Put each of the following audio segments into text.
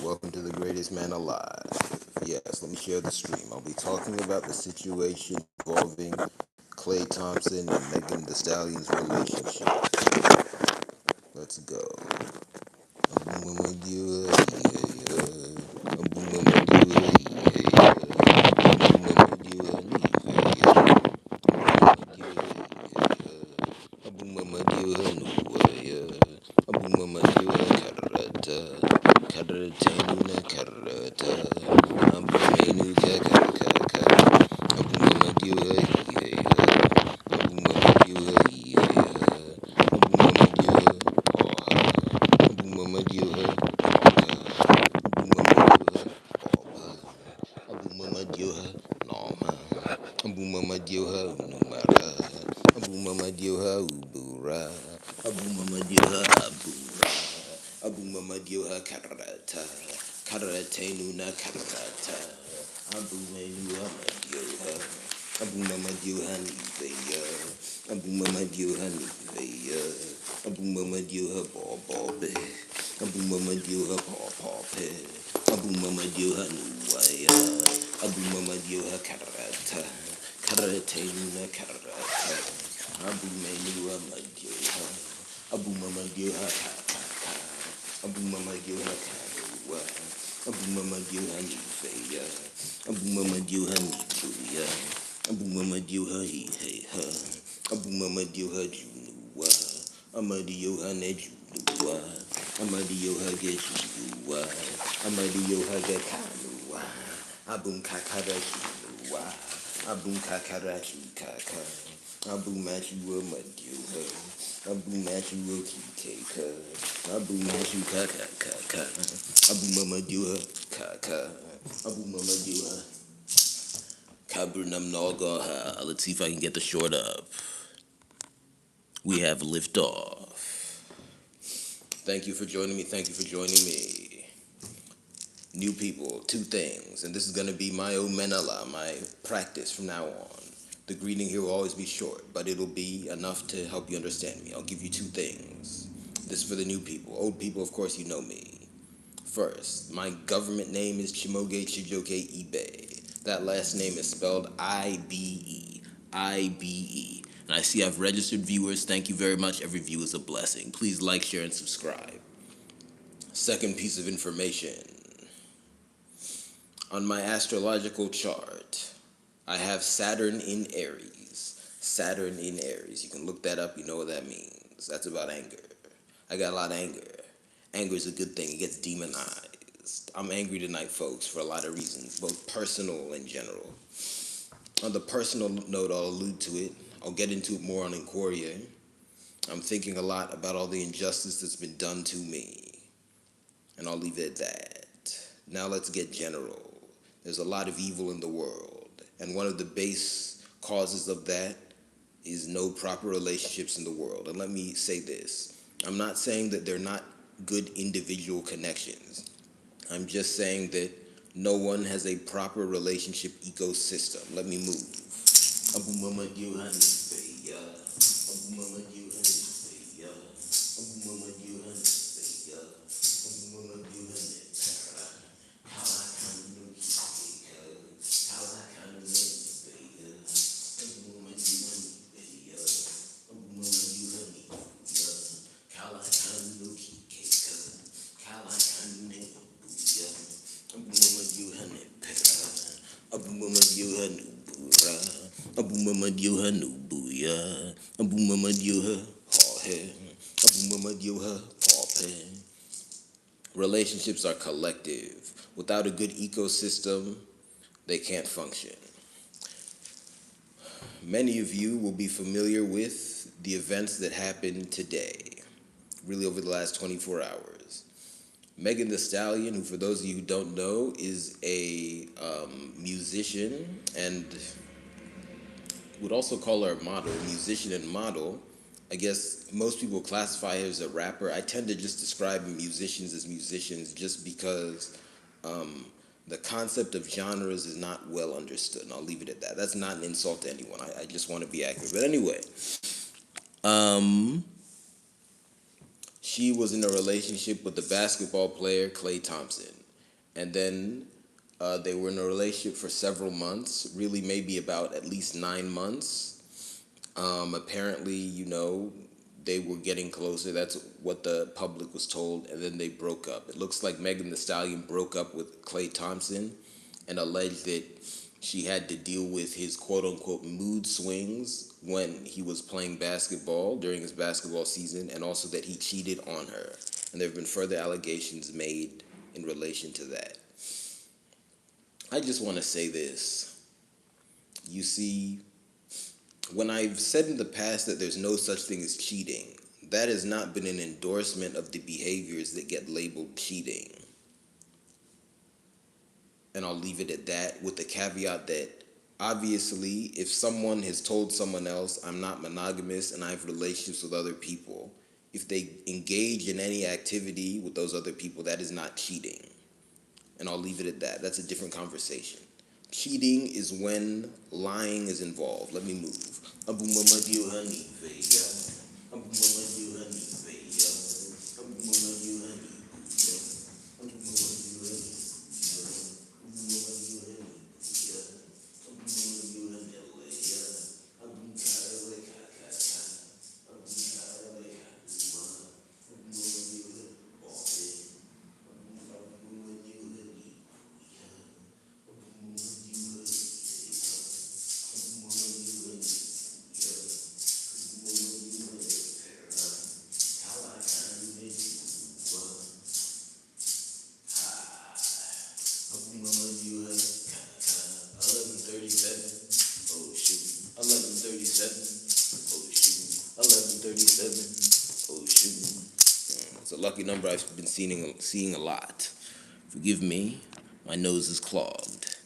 Welcome to the greatest man alive. Yes, let me share the stream. I'll be talking about the situation involving Klay Thompson and Megan Thee Stallion's relationship. Let's go. Abu Mama Dioha Numara, Abu Mama Dioha Ubura, Abu Mama Dioha Abura, Abu Mama Dioha Karata, Karate Nuna Karata, Abu Mama Dioha, Abu Mama Dioha Niveya, Abu Mama Dioha Niveya, Abu Mama Dioha Bobe, Abu Mama Dioha Pope, Abu Mama Dioha Nuwaya, Abu Mama Dioha Karata. Karate Nuna Karata, Abu Menua Madioha, Abu Mama Dioha Kaka, Abu Mama Dioha Kawa, Abu Mama Dioha Nifeya, Abu Mama Dioha Nibuya, Abu Mama Dioha Heha, Abu Mama Dioha Junua, Amadioha Nejua, Amadioha Gejua, Amadioha Gekanua, Abum Kakara Junua. Abu Kakarachu Kaka, Abu Machu Maduha, Abu Machu Kika, Abu Machu Kaka Kaka, Abu Mama Duha Kaka, Abu Mama Duha, Kaburnam Nalgaha. Let's see if I can get the short up. We have liftoff. Thank you for joining me. Thank you for joining me. New people, two things, and this is going to be my Omenala, my practice from now on. The greeting here will always be short, but it'll be enough to help you understand me. I'll give you two things. This is for the new people. Old people, of course, you know me. First, my government name is Chimoge Chijoke Ibe. That last name is spelled I-B-E. I-B-E. And I see I've registered viewers. Thank you very much. Every view is a blessing. Please like, share, and subscribe. Second piece of information. On my astrological chart, I have Saturn in Aries. Saturn in Aries. You can look that up. You know what that means. That's about anger. I got a lot of anger. Anger is a good thing. It gets demonized. I'm angry tonight, folks, for a lot of reasons, both personal and general. On the personal note, I'll allude to it. I'll get into it more on Inquiria. I'm thinking a lot about all the injustice that's been done to me. And I'll leave it at that. Now let's get general. There's a lot of evil in the world, and one of the base causes of that is no proper relationships in the world. And let me say this. I'm not saying that they're not good individual connections. I'm just saying that no one has a proper relationship ecosystem. Let me move. Abu Mama Diyohani Feya. Abu Mama Diyohani Feya. Abu Mama Diyohani Feya. Abu Mama Diyohani Abu Mama Diyoha Nubura, Abu Mama Diyoha Nubuya, Abu Mama Diyoha Pahe, Abu Mama Diyoha Pape. Relationships are collective. Without a good ecosystem, they can't function. Many of you will be familiar with the events that happened today, really over the last 24 hours. Megan Thee Stallion, who for those of you who don't know, is a musician and would also call her a model, musician and model. I guess most people classify her as a rapper. I tend to just describe musicians as musicians just because the concept of genres is not well understood, and I'll leave it at that. That's not an insult to anyone. I just want to be accurate. But anyway, she was in a relationship with the basketball player Klay Thompson. And then they were in a relationship for several months, really maybe about at least 9 months. Apparently, they were getting closer. That's what the public was told. And then they broke up. It looks like Megan Thee Stallion broke up with Klay Thompson and alleged that she had to deal with his quote unquote mood swings when he was playing basketball during his basketball season, and also that he cheated on her. And there have been further allegations made in relation to that. I just want to say this. You see, when I've said in the past that there's no such thing as cheating, that has not been an endorsement of the behaviors that get labeled cheating. And I'll leave it at that, with the caveat that obviously if someone has told someone else, I'm not monogamous and I have relationships with other people, if they engage in any activity with those other people, that is not cheating. And I'll leave it at that. That's a different conversation. Cheating is when lying is involved. Let me move. It's a lucky number I've been seeing a lot. Forgive me, my nose is clogged.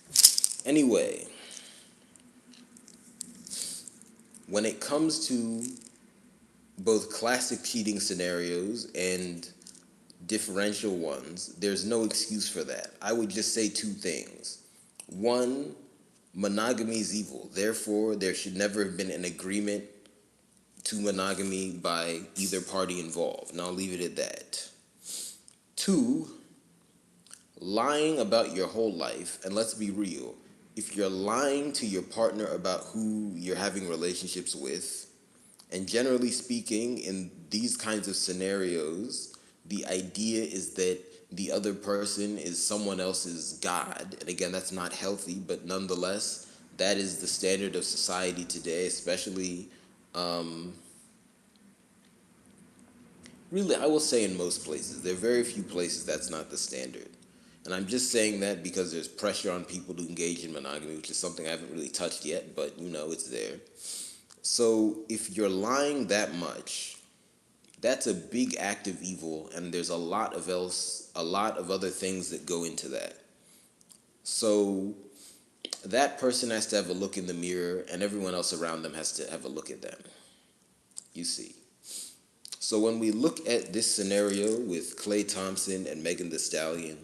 Anyway, when it comes to both classic cheating scenarios and differential ones, there's no excuse for that. I would just say two things. One, monogamy is evil. Therefore, there should never have been an agreement to monogamy by either party involved. And I'll leave it at that. Two, lying about your whole life, and let's be real, if you're lying to your partner about who you're having relationships with, and generally speaking, in these kinds of scenarios, the idea is that the other person is someone else's God. And again, that's not healthy, but nonetheless, that is the standard of society today, especially, really, I will say in most places. There are very few places that's not the standard. And I'm just saying that because there's pressure on people to engage in monogamy, which is something I haven't really touched yet, but it's there. So if you're lying that much, that's a big act of evil, and there's a lot of other things that go into that. So that person has to have a look in the mirror, and everyone else around them has to have a look at them. You see. So when we look at this scenario with Klay Thompson and Megan Thee Stallion,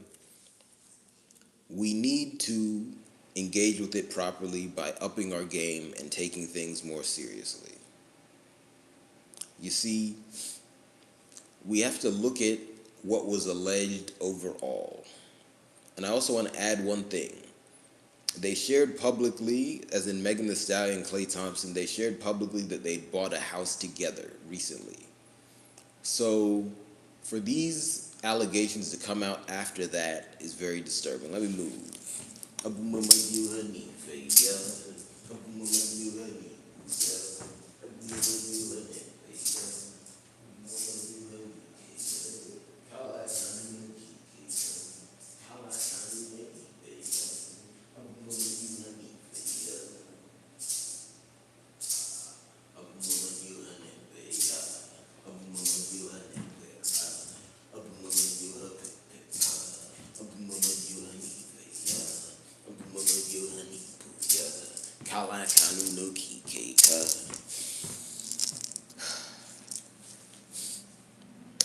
we need to engage with it properly by upping our game and taking things more seriously. You see, we have to look at what was alleged overall. And I also want to add one thing. They shared publicly, as in Megan Thee Stallion and Klay Thompson, they shared publicly that they bought a house together recently. So for these allegations to come out after that is very disturbing. Let me move.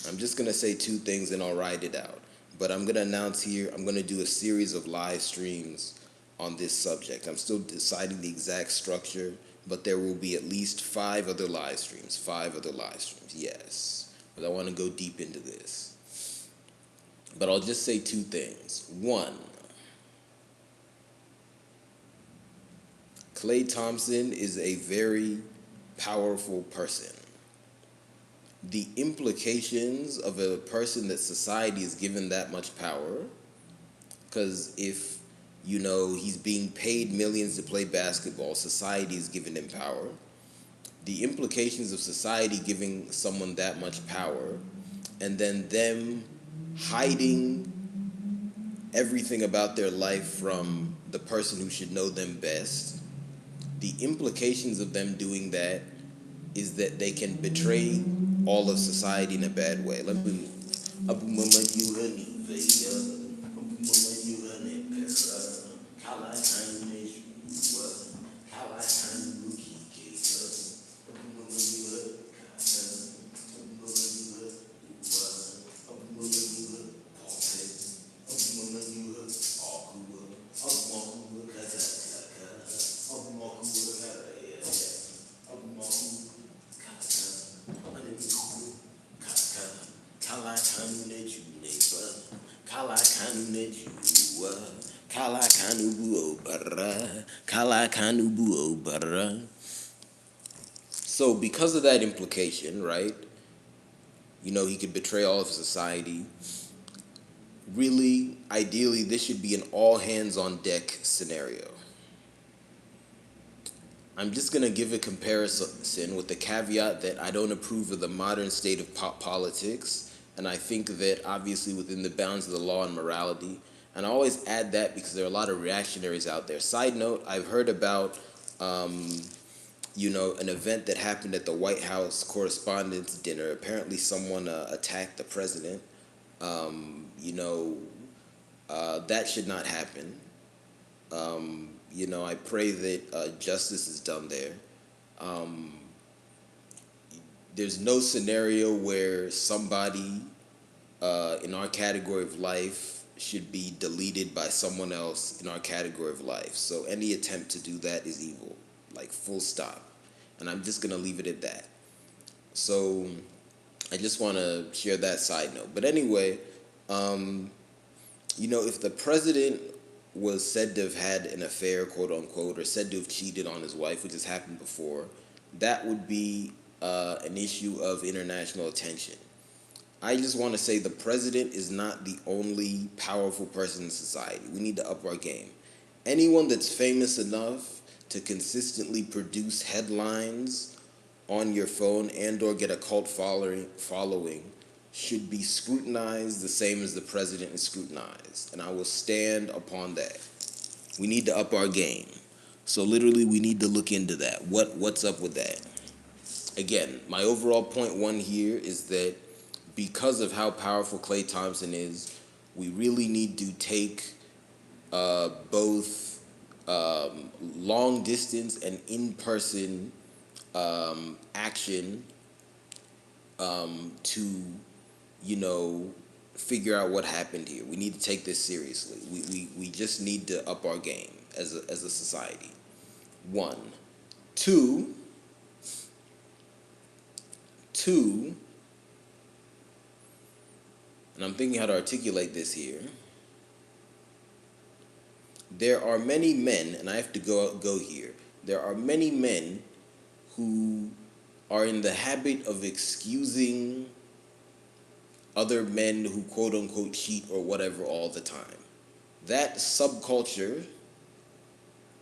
I'm just going to say two things and I'll ride it out. But I'm going to announce here, I'm going to do a series of live streams on this subject. I'm still deciding the exact structure, but there will be at least 5 other live streams. 5 other live streams, yes. But I want to go deep into this. But I'll just say two things. One, Klay Thompson is a very powerful person. The implications of a person that society is given that much power, because if, he's being paid millions to play basketball, society is giving him power. The implications of society giving someone that much power and then them hiding everything about their life from the person who should know them best, the implications of them doing that is that they can betray all of society in a bad way. Let me So because of that implication, right? He could betray all of society. Really, ideally, this should be an all hands on deck scenario. I'm just going to give a comparison with the caveat that I don't approve of the modern state of politics, and I think that obviously within the bounds of the law and morality. And I always add that because there are a lot of reactionaries out there. Side note, I've heard about, an event that happened at the White House Correspondents' Dinner. Apparently someone attacked the president. That should not happen. I pray that justice is done there. There's no scenario where somebody in our category of life should be deleted by someone else in our category of life. So any attempt to do that is evil, like full stop. And I'm just going to leave it at that. So I just want to share that side note. But anyway, if the president was said to have had an affair, quote unquote, or said to have cheated on his wife, which has happened before, that would be an issue of international attention. I just want to say the president is not the only powerful person in society. We need to up our game. Anyone that's famous enough to consistently produce headlines on your phone and or get a cult following should be scrutinized the same as the president is scrutinized. And I will stand upon that. We need to up our game. So literally we need to look into that. What's up with that? Again, my overall point one here is that because of how powerful Klay Thompson is, we really need to take both long distance and in-person action to, figure out what happened here. We need to take this seriously. We just need to up our game as a society. One. Two, and I'm thinking how to articulate this here. There are many men, and I have to go here. There are many men who are in the habit of excusing other men who quote unquote cheat or whatever all the time. That subculture,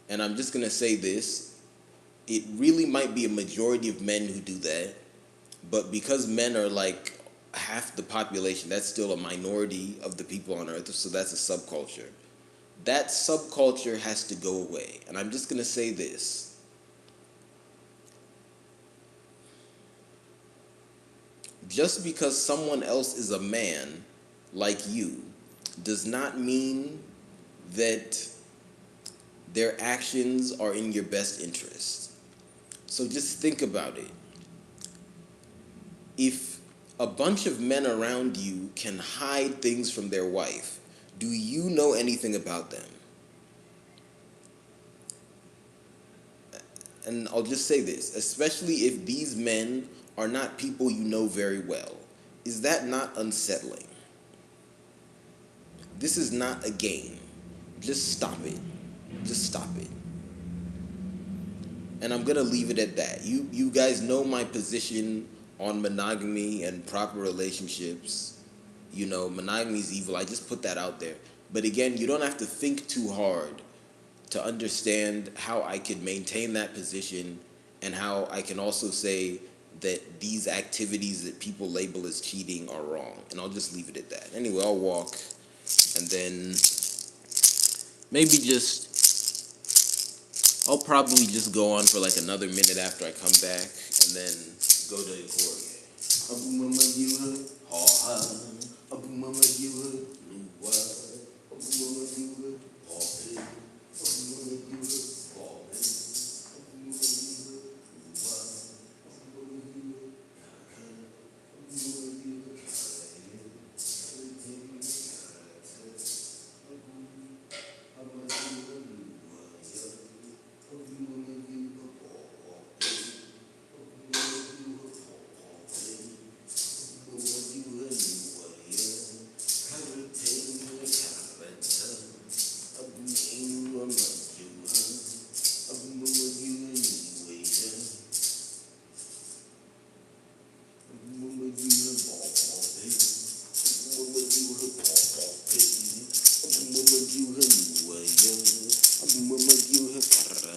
and I'm just going to say this, it really might be a majority of men who do that, but because men are like half the population, that's still a minority of the people on earth, so that's a subculture. That subculture has to go away. And I'm just going to say this. Just because someone else is a man like you does not mean that their actions are in your best interest. So just think about it. If a bunch of men around you can hide things from their wife, do you know anything about them? And I'll just say this, especially if these men are not people you know very well. Is that not unsettling? This is not a game. Just stop it. Just stop it. And I'm gonna leave it at that. You guys know my position on monogamy and proper relationships. You know, monogamy is evil. I just put that out there. But again, you don't have to think too hard to understand how I could maintain that position and how I can also say that these activities that people label as cheating are wrong. And I'll just leave it at that. Anyway, I'll walk and then maybe I'll probably just go on for like another minute after I come back and then go to the court again. Abu Mama Yuha, ha ha. Abu Mama Yuha, Luwa. Abu Mama Yuha, Papi. Abu Mama Yuha, Papi. Abu Mama Yuha, Luwa. Abu Mama Yuha, Kaka.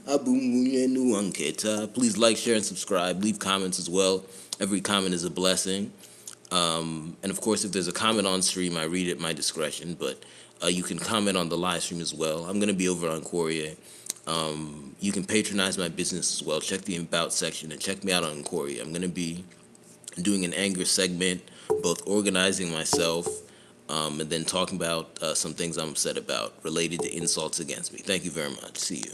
Abu Mama Yuha, Kaka. Please like, share, and subscribe. Leave comments as well. Every comment is a blessing. And of course, if there's a comment on stream, I read it at my discretion. But you can comment on the live stream as well. I'm going to be over on Quoria. You can patronize my business as well. Check the About section and check me out on Quoria. I'm going to be doing an anger segment, both organizing myself and then talking about some things I'm upset about related to insults against me. Thank you very much. See you.